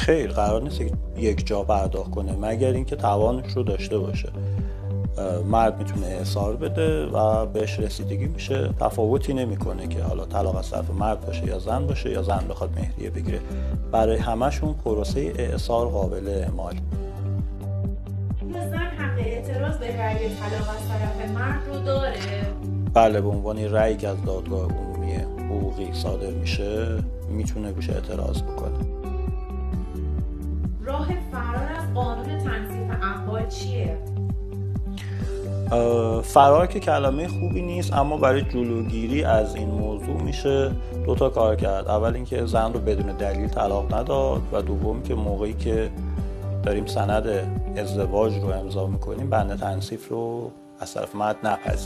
خیر، قرار نیست یک جا پرداخت کنه مگر اینکه توانش رو داشته باشه. مرد میتونه اعصار بده و بهش رسیدگی میشه، تفاوتی نمیکنه که حالا طلاق از طرف مرد باشه یا زن باشه یا زن بخواد مهریه بگیره. برای همشون پروسه اعصار قابل اعمال. زن حق اعتراض به رأی طلاق از طرف مرد رو داره؟ بله، به عنوان رأیی که از دادگاه عمومی حقوقی صادر میشه میتونه بهش اعتراض بکنه. راه فرار از قانون تنظیف اموال چیه؟ فرار که کلمه خوبی نیست، اما برای جلوگیری از این موضوع میشه 2 تا کار کرد. اول اینکه زن رو بدون دلیل طلاق نداد و دوم که موقعی که داریم سند ازدواج رو امضا میکنیم بند تنصیف رو از طرف مرد نپذیریم.